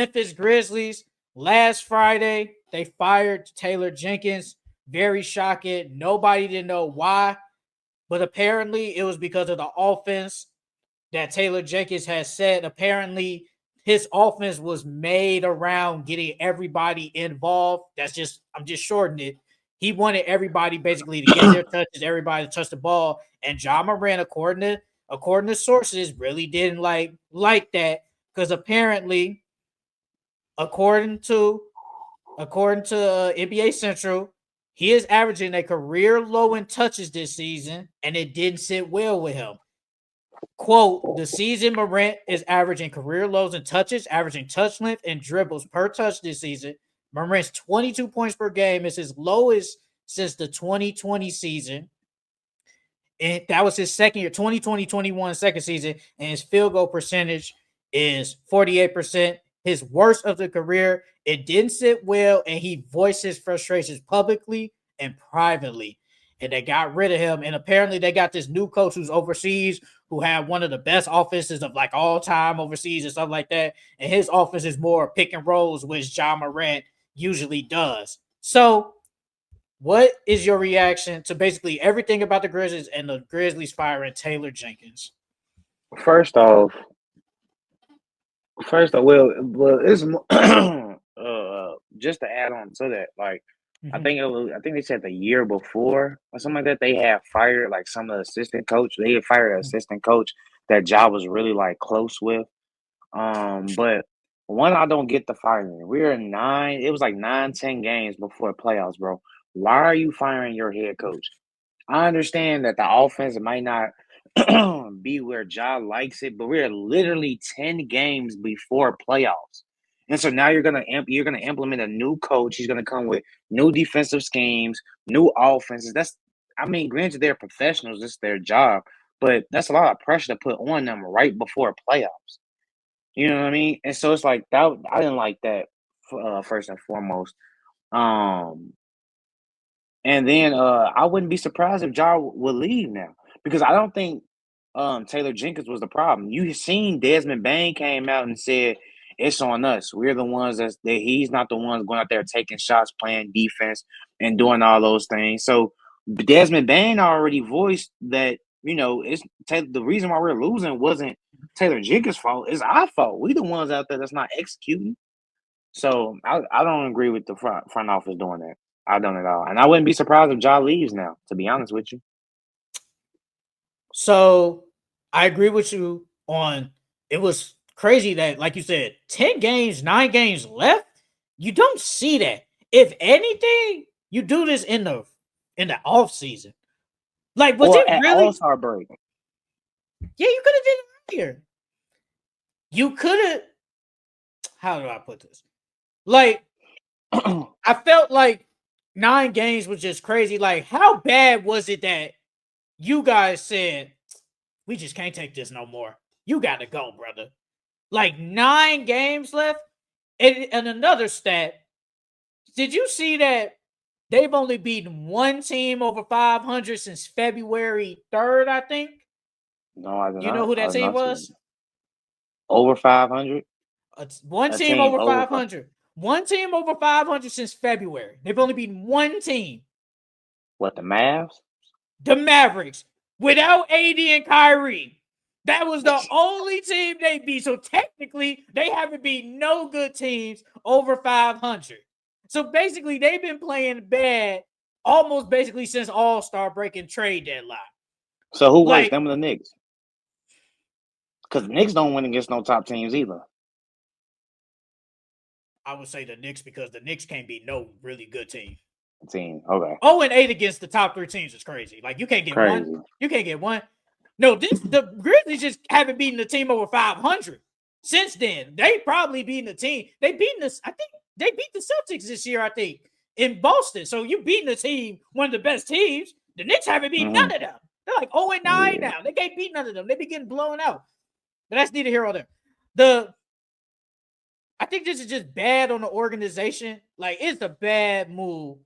Memphis Grizzlies last Friday, they fired Taylor Jenkins. Very shocking. Nobody didn't know why, but apparently it was because of the offense that Taylor Jenkins has said. Apparently, his offense was made around getting everybody involved. I'm just shortening it. He wanted everybody basically to get their touches, everybody to touch the ball. And Ja Morant, according to sources, really didn't like that because apparently, according to NBA Central, he is averaging a career low in touches this season, and it didn't sit well with him. Quote, the season Morant is averaging career lows in touches, averaging touch length and dribbles per touch this season. Morant's 22 points per game is his lowest since the 2020 season. And that was his second year, 2020-21 second season, and his field goal percentage is 48%. His worst of the career. It didn't sit well, and he voiced his frustrations publicly and privately. And they got rid of him. And apparently they got this new coach who's overseas, who had one of the best offenses of like all time overseas and stuff like that. And his offense is more pick and rolls, which Ja Morant usually does. So what is your reaction to basically everything about the Grizzlies and the Grizzlies firing Taylor Jenkins? First off, well, it's just to add on to that. Like, I think they said the year before or something like that they had fired like some of the assistant coach. They had fired an assistant coach that Ja was really like close with. But one, I don't get the firing. We're 9. It was like 9-10 games before playoffs, bro. Why are you firing your head coach? I understand that the offense might not be where Ja likes it, but we're literally 10 games before playoffs. And so now you're gonna implement a new coach. He's gonna come with new defensive schemes, new offenses. Granted they're professionals, it's their job, but that's a lot of pressure to put on them right before playoffs. You know what I mean? And so it's like that. I didn't like that first and foremost. And then I wouldn't be surprised if Ja would leave now because I don't think Taylor Jenkins was the problem. You seen Desmond Bain came out and said it's on us. We're the ones that he's not the ones going out there taking shots, playing defense, and doing all those things. So Desmond Bain already voiced that it's the reason why we're losing wasn't Taylor Jenkins' fault. It's our fault. We the ones out there that's not executing. So I don't agree with the front office doing that. I don't at all. And I wouldn't be surprised if Ja leaves now, to be honest with you. So I agree with you on it was crazy that, like you said, 10 games, 9 games left. You don't see that. If anything, you do this in the off season. Like, was it really All-Star break? Yeah, you could have did it earlier. You could have. How do I put this? Like, I felt like 9 games was just crazy. Like, how bad was it that you guys said we just can't take this no more? You got to go, brother. Like 9 games left, and another stat. Did you see that they've only beaten one team over 500 since February 3rd? I think. No, I did not. You know who that team was? Over 500. One team over 500. One team over 500 since February. They've only beaten one team. What, the Mavs? The Mavericks. Without AD and Kyrie. That was the only team they beat. So technically, they haven't beaten no good teams over 500. So basically, they've been playing bad almost basically since All-Star break and trade deadline. So who wins, them or the Knicks? Because the Knicks don't win against no top teams either. I would say the Knicks because the Knicks can't beat no really good team. Okay. 0-8 against the top 3 teams is crazy. Like, you can't get one. You can't get one. No, the Grizzlies just haven't beaten the team over 500 since then. They probably beaten the team. They beaten this. I think they beat the Celtics this year. I think in Boston. So you beating the team, one of the best teams. The Knicks haven't beaten none of them. They're like 0-9 now. They can't beat none of them. They be getting blown out. But that's neither here nor there. I think this is just bad on the organization. Like, it's a bad move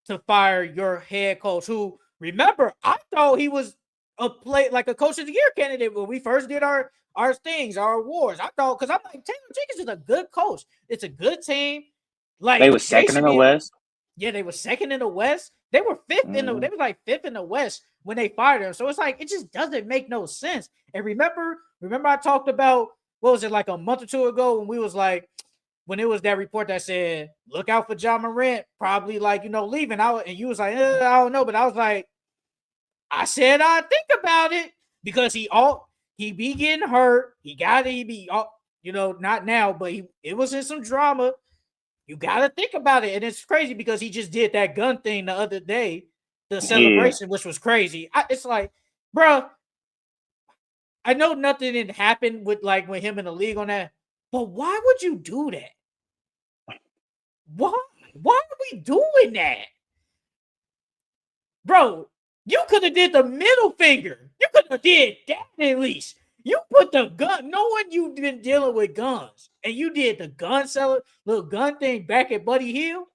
to fire your head coach who, remember, I thought he was a coach of the year candidate when we first did our things, our awards. I thought because I'm like Taylor Jenkins is a good coach. It's a good team. Like They was second in the West. Yeah, they were second in the West. They were fifth in the. They were like fifth in the West when they fired him. So it's like it just doesn't make no sense. And remember I talked about what was it like a month or two ago when we was like when it was that report that said look out for John Morant probably like leaving out and you was like I don't know, but I was like I said I think about it because he be getting hurt. He be not now, but it was in some drama. You got to think about it. And it's crazy because he just did that gun thing the other day, the celebration, which was crazy. It's like, bro, I know nothing didn't happen with him in the league on that, but why would you do that? Why are we doing that? Bro, you could have did the middle finger. You could have did that at least. You put the gun, knowing you've been dealing with guns, and you did the little gun thing back at Buddy Hill.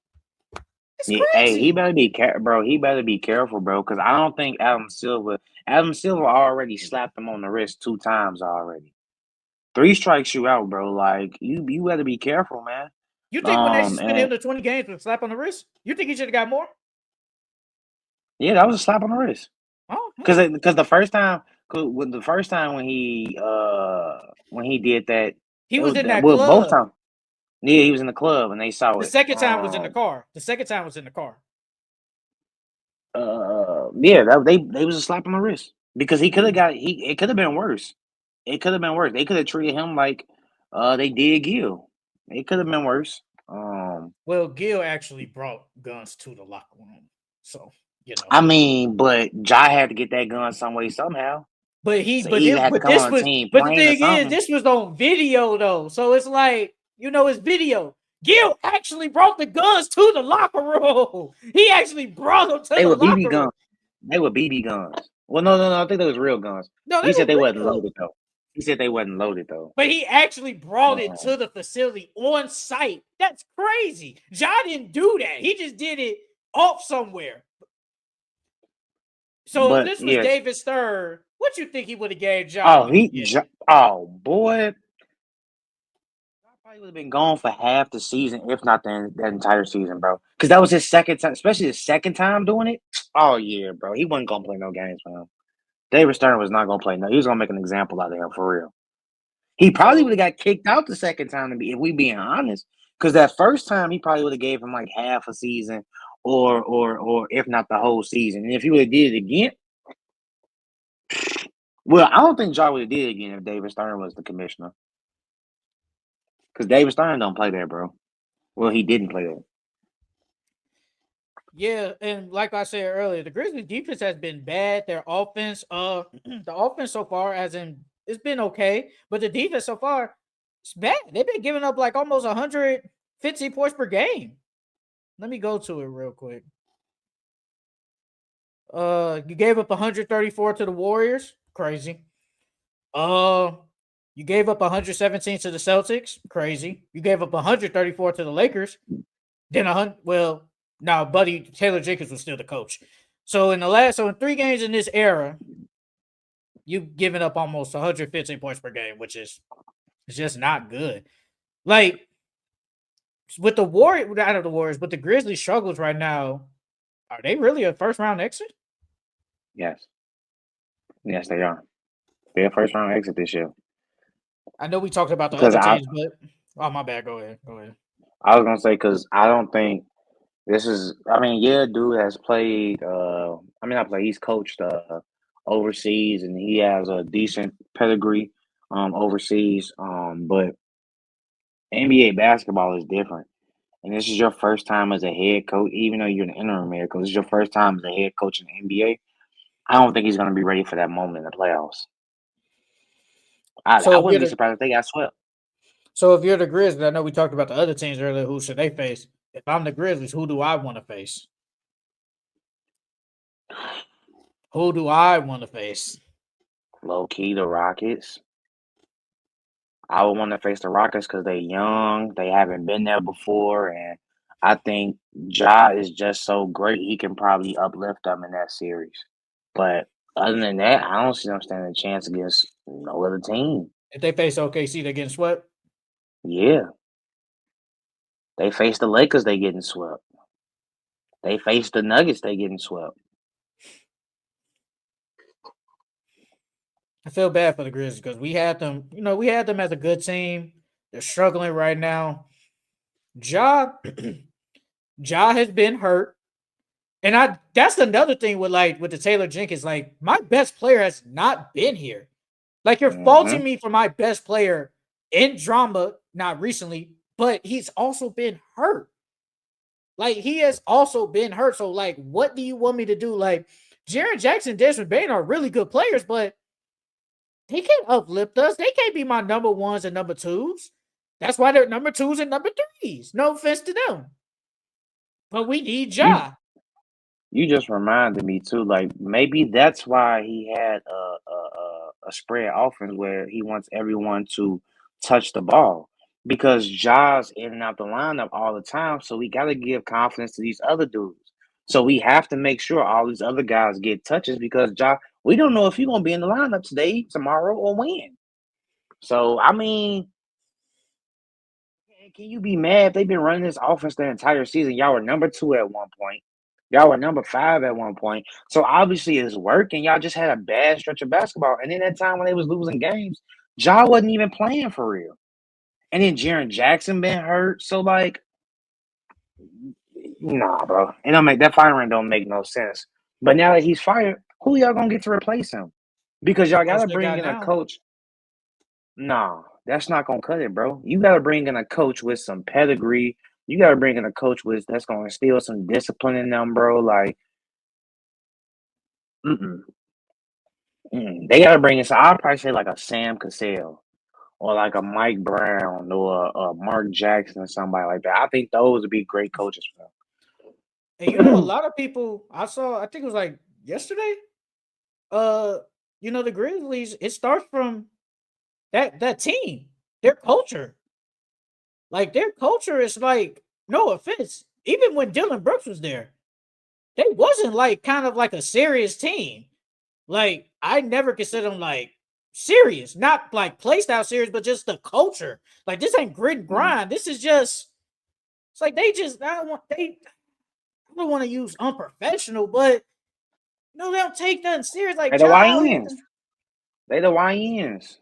It's crazy. Hey, he better be bro. He better be careful, bro, because I don't think Adam Silver already slapped him on the wrist 2 times already. 3 strikes you out, bro. Like you better be careful, man. You think when they suspended him to 20 games with a slap on the wrist, you think he should have got more? Yeah, that was a slap on the wrist. Oh, because the first time when he did that, he was in that club. Both times. Yeah, he was in the club and they saw it. The second time was in the car. Yeah, they was a slap on the wrist because he could have it could have been worse. It could have been worse. They could have treated him like they did Gil. It could have been worse. Well, Gil actually brought guns to the locker room, so I mean, but Ja had to get that gun some way somehow. But the thing is, this was on video though, so it's like it's video. Gil actually brought the guns to the locker room. He actually brought them to the locker room. They were BB guns. Well, no. I think they was real guns. No, he said they wasn't loaded though. He said they wasn't loaded though. But he actually brought it to the facility on site. That's crazy. Ja didn't do that. He just did it off somewhere. So if this was David Stern, what you think he would have gave Ja? Oh boy. Probably would have been gone for half the season, if not that entire season, bro. Because that was his second time, especially the second time doing it. Oh yeah, bro. He wasn't gonna play no games, man. David Stern was not gonna play no. He was gonna make an example out of him for real. He probably would have got kicked out the second time, if we being honest. Because that first time he probably would have gave him like half a season, or if not the whole season. And if he would have did it again, well, I don't think Ja would have did it again if David Stern was the commissioner. Because David Stern don't play there, bro. Well, he didn't play there. Yeah, and like I said earlier, the Grizzlies defense has been bad. Their offense, the offense so far, it's been okay, but the defense so far, it's bad. They've been giving up like almost 150 points per game. Let me go to it real quick. You gave up 134 to the Warriors. Crazy. You gave up 117 to the Celtics. Crazy. You gave up 134 to the Lakers. Then Buddy Taylor Jenkins was still the coach. So in 3 games in this era, you've given up almost 115 points per game, which is just not good. Like with the Warriors, but the Grizzlies struggles right now. Are they really a first round exit? Yes, they are. They're a first round exit this year. I know we talked about the other teams, but my bad. Go ahead. I was gonna say because I don't think this is. I mean, yeah, dude has played. He's coached overseas, and he has a decent pedigree overseas. But NBA basketball is different, and this is your first time as a head coach, even though you're an interim head coach. This is your first time as a head coach in the NBA. I don't think he's going to be ready for that moment in the playoffs. I wouldn't be surprised if they got swept. So if you're the Grizzlies, I know we talked about the other teams earlier. Who should they face? If I'm the Grizzlies, who do I want to face? Who do I want to face? Low key, the Rockets. I would want to face the Rockets because they're young. They haven't been there before. And I think Ja is just so great. He can probably uplift them in that series. But Other than that, I don't see them standing a chance against no other team. If they face OKC, they're getting swept. Yeah. They face the Lakers, they getting swept. They face the Nuggets, they getting swept. I feel bad for the Grizzlies because we had them, we had them as a good team. They're struggling right now. Ja, Ja has been hurt. And that's another thing with the Taylor Jenkins. Like, my best player has not been here. Like, you're faulting me for my best player in drama, not recently, but he's also been hurt. Like, he has also been hurt. So, like, what do you want me to do? Like, Jaren Jackson, Desmond Bain are really good players, but they can't uplift us. They can't be my number ones and number twos. That's why they're number twos and number threes. No offense to them. But we need Ja. You just reminded me too. Like maybe that's why he had a spread offense where he wants everyone to touch the ball because Ja's in and out the lineup all the time. So we got to give confidence to these other dudes. So we have to make sure all these other guys get touches because Ja, we don't know if he's gonna be in the lineup today, tomorrow, or when. So I mean, can you be mad if they've been running this offense the entire season? Y'all were number 2 at one point. Y'all were number 5 at one point. So obviously it's working. Y'all just had a bad stretch of basketball. And then that time when they was losing games, Ja wasn't even playing for real. And then Jaren Jackson been hurt. So like, nah, bro. It don't make that firing don't make no sense. But now that he's fired, who y'all gonna get to replace him? Because The y'all coach gotta they bring got in a now. coach. Nah, that's not gonna cut it, bro. You gotta bring in a coach with some pedigree. You gotta bring in a coach with that's gonna instill some discipline in them, bro. Like, mm-mm, they gotta bring in. So I'd probably say like a Sam Cassell or like a Mike Brown or a Mark Jackson or somebody like that. I think those would be great coaches for And a them. lot of people I saw, I think it was like yesterday. The Grizzlies, it starts from that team, their culture. Like, their culture is like, no offense, even when Dylan Brooks was there, they wasn't like kind of like a serious team. Like, I never consider them like serious, not like play style serious, but just the culture. Like, this ain't grit and Mm. grind. This is just, it's like I don't want to use unprofessional, but no, they don't take nothing serious. They Like, the Ja, YNs. They the YNs.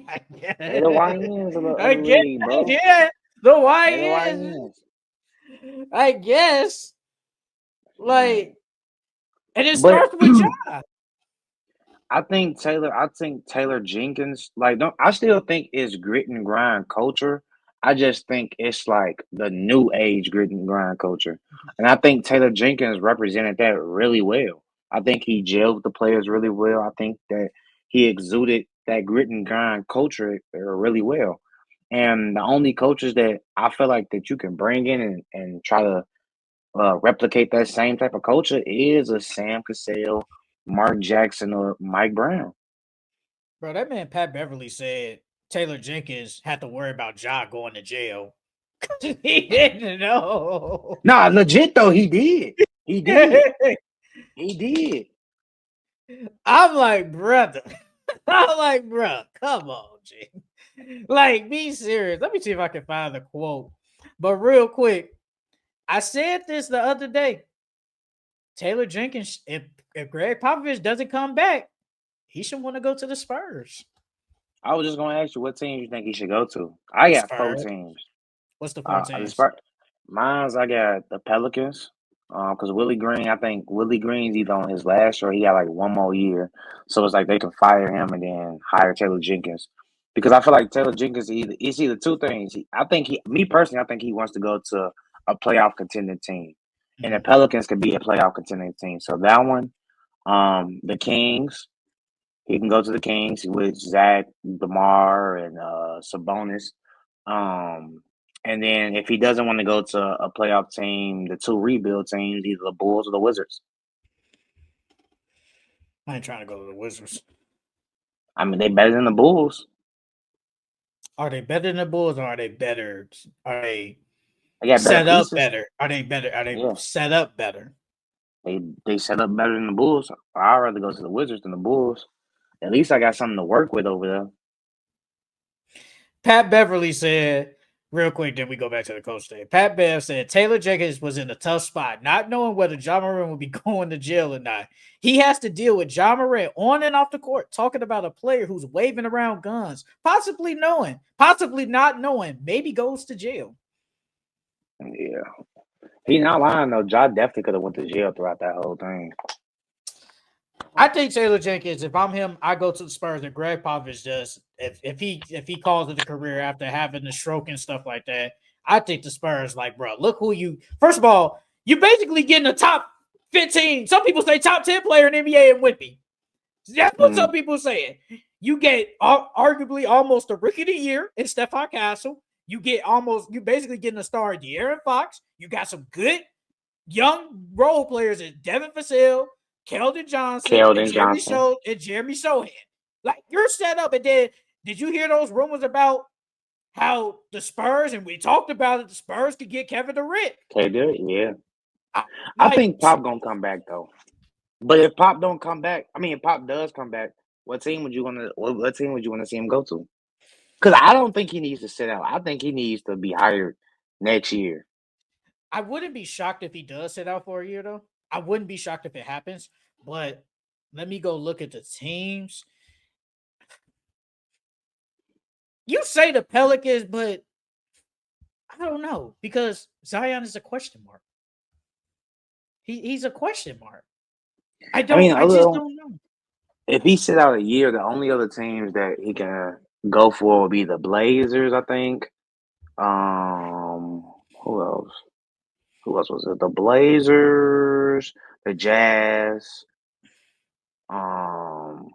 I They the guess, YNs of I the guess, league, bro. yeah. The They the why is, YNs. I guess, Mm. like, and it But starts with Ja. I think Taylor Jenkins, like don't I still think it's grit and grind culture. I just think it's like the new age grit and grind culture. And I think Taylor Jenkins represented that really well. I think he gelled with the players really well. I think that he exuded that grit and grind culture really well. And the only coaches that I feel like that you can bring in and try to replicate that same type of culture is a Sam Cassell, Mark Jackson, or Mike Brown. Bro, that man Pat Beverly said Taylor Jenkins had to worry about Ja going to jail. He didn't know. Nah, legit though, he did. He did. He did. I'm like, brother. I'm like, bro, come on, G. Like, be serious. Let me see if I can find the quote. But real quick, I said this the other day. Taylor Jenkins, if Greg Popovich doesn't come back, he should want to go to the Spurs. I was just gonna ask you what team you think he should go to. I The got 4 Spurs. teams. What's the four The teams? Spurs. Mine's I got the Pelicans. Because Willie Green, I think Willie Green's either on his last or he got like one more year. So it's like they can fire him and then hire Taylor Jenkins. Because I feel like Taylor Jenkins it's either two things. Me personally, I think he wants to go to a playoff contending team. And the Mhm. Pelicans could be a playoff contending team. So that one, the Kings, he can go to the Kings with Zach, DeMar, and Sabonis. Um, and then if he doesn't want to go to a playoff team, the two rebuild teams, either the Bulls or the Wizards. I ain't trying to go to the Wizards. I mean, they better than the Bulls. Are they better than the Bulls, or are they better? Are they They got better set up pieces. better? Are they better? Are they Yeah, set up better? They set up better than the Bulls. I'd rather go to the Wizards than the Bulls. At least I got something to work with over there. Pat Beverly said, real quick, then we go back to the coach thing. Pat Bev said Taylor Jenkins was in a tough spot, not knowing whether John Moran would be going to jail or not. He has to deal with John Moran on and off the court, talking about a player who's waving around guns, possibly not knowing, maybe goes to jail. Yeah. He's not lying, though. Ja definitely could have went to jail throughout that whole thing. I think Taylor Jenkins, if I'm him, I go to the Spurs and Greg Popovich does. If he calls it a career after having the stroke and stuff like that, I think the Spurs, like, bro, look who you. First of all, you're basically getting a top 15. Some people say top 10 player in the NBA and Whitby. That's what some people saying. You get arguably almost a rookie of the year in Stephon Castle. You basically getting a star in De'Aaron Fox. You got some good young role players in Devin Vassell, Keldon Johnson, and Jeremy Sohan. Like, you're set up. And then, did you hear those rumors about how the Spurs, and we talked about it, the Spurs could get Kevin Durant? KD, yeah. I think Pop gonna come back though. But if Pop don't come back, if Pop does come back, what team would you want to see him go to? Because I don't think he needs to sit out. I think he needs to be hired next year. I wouldn't be shocked if he does sit out for a year, though. I wouldn't be shocked if it happens. But let me go look at the teams. You say the Pelicans, but I don't know, because Zion is a question mark. He's a question mark. I just don't know. If he sit out a year, the only other teams that he can go for will be the Blazers, I think. Who else? Who else was it? The Blazers, the Jazz. And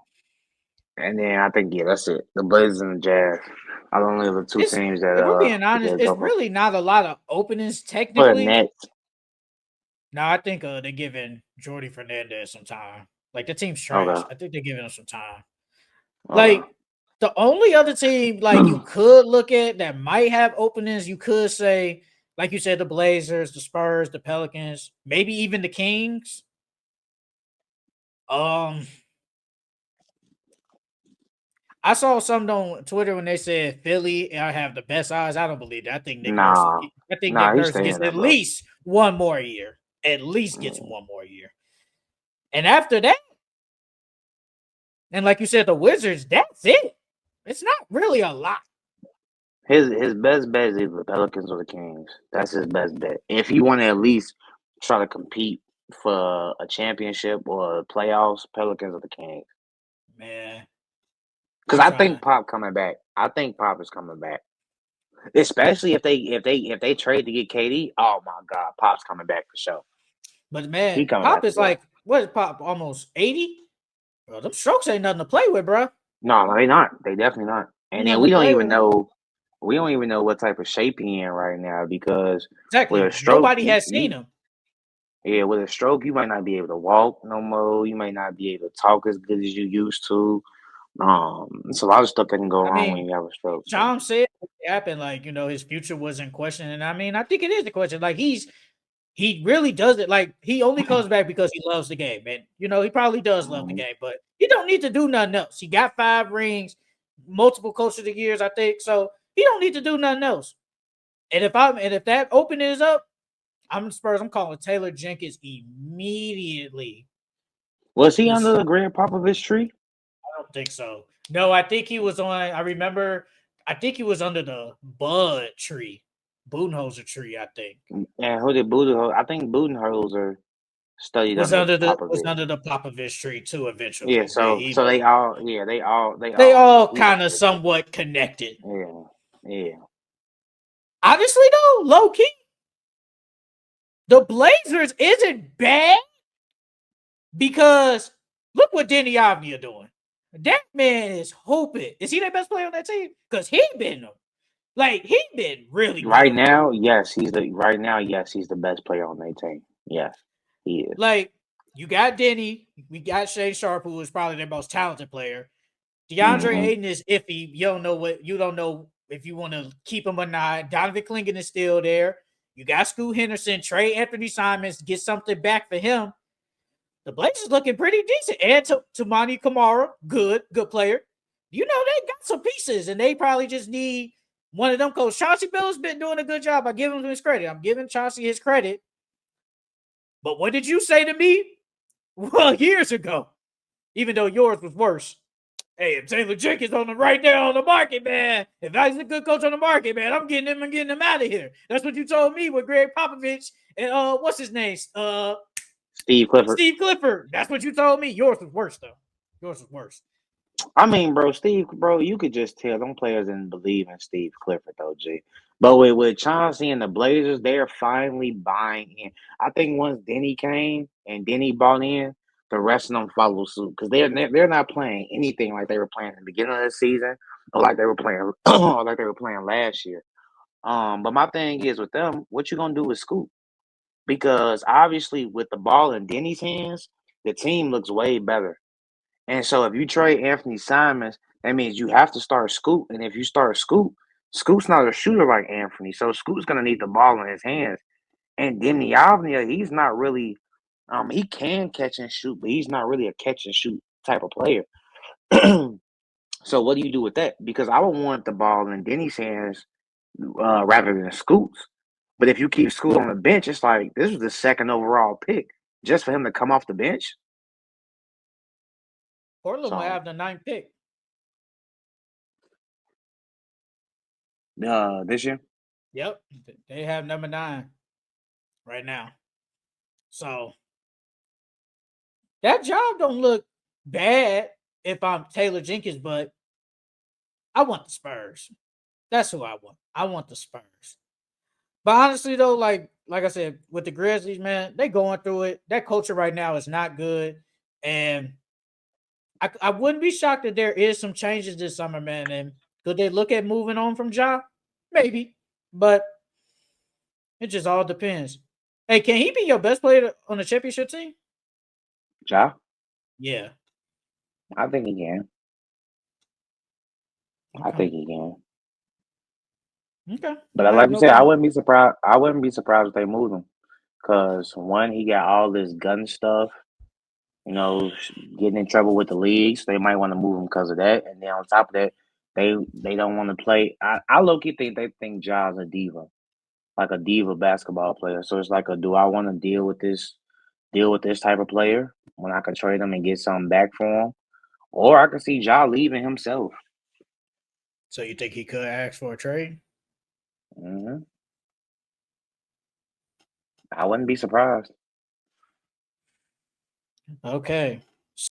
then I think, that's it. The Blazers and the Jazz are the only other two teams that. If we're being honest, it's really not a lot of openings technically. For the Nets. No, I think they're giving Jordy Fernandez some time. Like, the team's trash. Okay. I think they're giving him some time. Like, the only other team, like, you could look at that might have openings, you could say, like you said, the Blazers, the Spurs, the Pelicans, maybe even the Kings. I saw something on Twitter when they said Philly have the best odds. I don't believe that. I think Nick Nurse gets at least one more year. At least gets one more year. And after that, and like you said, the Wizards, that's it. It's not really a lot. His best bet is either the Pelicans or the Kings. That's his best bet. If you want to at least try to compete for a championship or playoffs, Pelicans or the Kings. Man. Because I think Pop coming back. I think Pop is coming back. Especially if they trade to get KD. Oh my God, Pop's coming back for sure. But man, Pop is like, what is Pop? Almost 80? Bro, them strokes ain't nothing to play with, bro. No, they not. They definitely not. And then we don't even know what type of shape he in right now, because exactly with a stroke, nobody has seen him. Yeah, with a stroke, you might not be able to walk no more. You might not be able to talk as good as you used to. It's a lot of stuff that can go wrong when you have a stroke. John said it happened, like, his future was in question. And I think it is the question. Like, he really does it. Like, he only comes back because he loves the game. And, he probably does love the game, but he don't need to do nothing else. He got 5 rings, multiple Coach of the Years, I think. So he don't need to do nothing else. And if that opening is up, I'm the Spurs. I'm calling Taylor Jenkins immediately. Was he under the Greg Popovich tree? I don't think so. No, I think he was on. I think he was under the Bud tree, Budenholzer tree. I think. And who did Budenholzer? I think Budenholzer studied under the Popovich tree too. Eventually, yeah. So they all kind of somewhat connected. Yeah. Honestly, though, low key, the Blazers isn't bad, because look what Denny Avdia doing. That man is hooping. Is he the best player on that team? Because he been really good. Right now, yes, he's the best player on that team. Yes, he is. Like, you got Denny, we got Shea Sharp, who is probably their most talented player. DeAndre Ayton is iffy. You don't know if you want to keep him or not. Donovan Clingan is still there. You got Scoot Henderson, Trey Anthony Simons, get something back for him. The Blazers looking pretty decent. And to Monty Kamara, good player. You know, they got some pieces, and they probably just need one of them coaches. Chauncey Billups been doing a good job. I give him his credit. I'm giving Chauncey his credit. But what did you say to me? Well, years ago, even though yours was worse. Hey, if Taylor Jenkins on the right there on the market, man. If he's a good coach on the market, man, I'm getting him and getting him out of here. That's what you told me with Greg Popovich and what's his name? Steve Clifford. Steve Clifford. That's what you told me. Yours was worse though. Yours was worse. I mean, bro, you could just tell them players didn't believe in Steve Clifford, though, G. But with Chauncey and the Blazers, they're finally buying in. I think once Denny came and Denny bought in, the rest of them follow suit because they're not playing anything like they were playing at the beginning of the season or like they were playing or like they were playing last year. But my thing is with them, what you gonna do with Scoop? Because obviously with the ball in Denny's hands, the team looks way better. And so if you trade Anthony Simons, that means you have to start Scoot. And if you start Scoot, Scoot's not a shooter like Anthony. So Scoot's gonna need the ball in his hands. And Denny Avnia, he's not really he can catch and shoot, but he's not really a catch and shoot type of player. So what do you do with that? Because I would want the ball in Denny's hands rather than Scoot's. But if you keep Scoot on the bench, it's like this was the second overall pick just for him to come off the bench. Portland will have the 9th pick. This year? Yep. They have number 9 right now. So that job don't look bad if I'm Taylor Jenkins, but I want the Spurs. That's who I want. I want the Spurs. But honestly, though, like I said, with the Grizzlies, man, they going through it. That culture right now is not good. And I wouldn't be shocked if there is some changes this summer, man. And could they look at moving on from Ja? Maybe. But it just all depends. Hey, can he be your best player on the championship team? Ja? Yeah. I think he can. Okay. I think he can. Okay. But like you said, I wouldn't be surprised. I wouldn't be surprised if they moved him, because one, he got all this gun stuff. You know, getting in trouble with the league, so they might want to move him because of that. And then on top of that, they don't want to play. I low key think they think Ja's a diva, like a diva basketball player. So it's like, do I want to deal with this type of player when I can trade him and get something back for him, or I can see Ja leaving himself. So you think he could ask for a trade? Mm-hmm. I wouldn't be surprised. Okay.